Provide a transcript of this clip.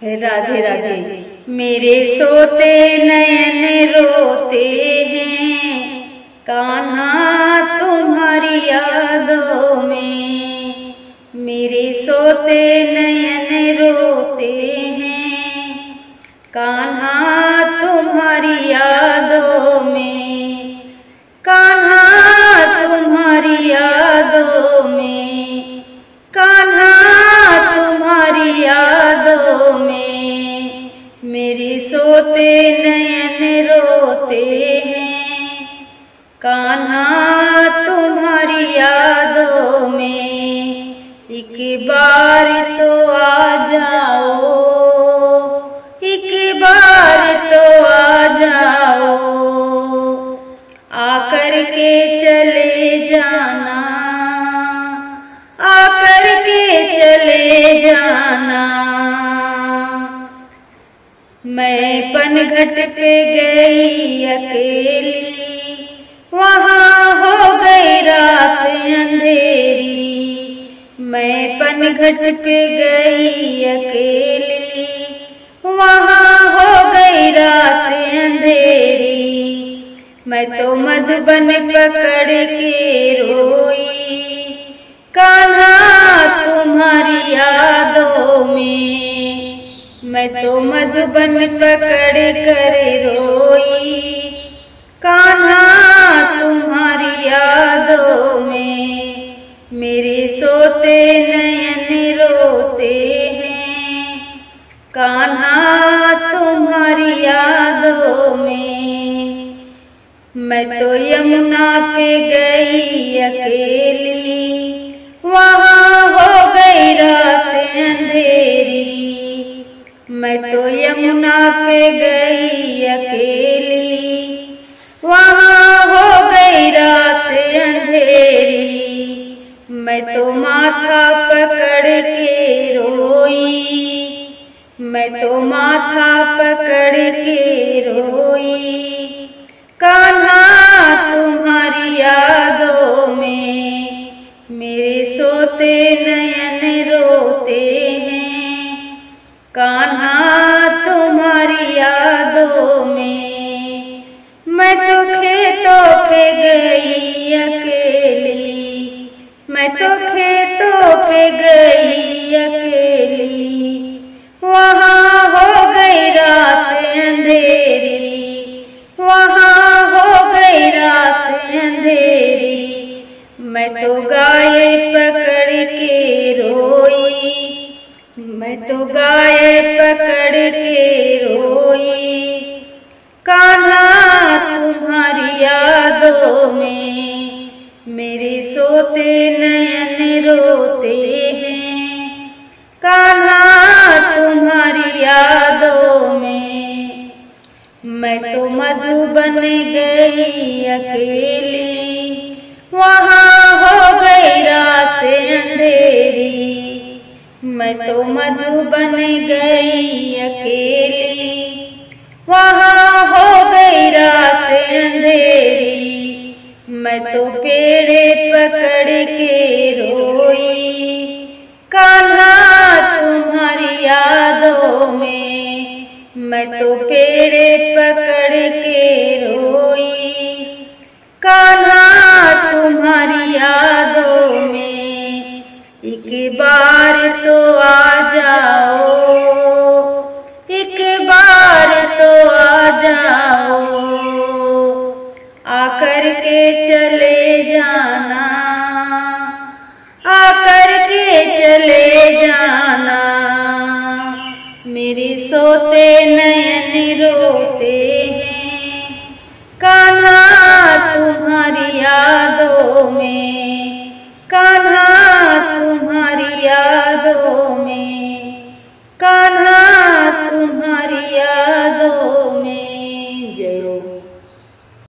राधे राधे। मेरे सोते नयन रोते हैं कान्हा तुम्हारी यादों में। मेरे सोते नयन रोते हैं कान्हा तुम्हारी यादों में। कान्हा तुम्हारी यादों में, कान्हा तुम्हारी यादों में। मेरे सोते नयन रोते हैं कान्हा तुम्हारी यादों में। एक बार तो आ जाओ, एक बार तो आ जाओ, आकर के चले जाना, आकर के चले जाना। मैं पनघट पे गई अकेली, वहाँ हो गई रात अंधेरी। मैं पनघट पे गई अकेली, वहाँ हो गई रात अंधेरी। मैं तो मधुबन पकड़ के रोई कान्हा तुम्हारी यादों में। मैं तो मधुबन पकड़ कर रोई कान्हा तुम्हारी यादों में। मेरे सोते नयन रोते हैं कान्हा तुम्हारी यादों में। मैं तो यमुना पे गई अकेली, वहाँ हो गई रात अंधेरी। मैं तो यमुना पे गई अकेली, वहाँ हो गई रात अंधेरी। मैं तो माथा पकड़ के रोई, मैं तो माथा पकड़ के रोई कान्हा तुम्हारी यादों में। मेरे सोते नयन रोते हैं कान्हा तुम्हारी यादों में। मैं तो खेतों पे गई अकेली, मैं तो खेतों पे गई अकेली, वहाँ हो गई रात अंधेरी, वहाँ हो गई रात अंधेरी। मैं तो गाय पकड़ के रोई, मैं तो गाय पकड़ के रोई कान्हा तुम्हारी यादों में। मेरे सोते नयन रोते हैं कान्हा तुम्हारी यादों में। मैं तो मधुबन गई अकेली, वहाँ हो गई रात अंधेरी। मैं तो मधुबन गई अकेली, वहाँ हो गई रात अंधेरी। मैं तो पेड़ पकड़ के रोई कान्हा तुम्हारी यादों में। मैं तो पेड़ पकड़ के रोई कान्हा तुम्हारी यादों में। एक बार तो आ जाओ, एक बार तो आ जाओ, आकर के चले जाना, आकर के चले जाना। मेरे सोते नयन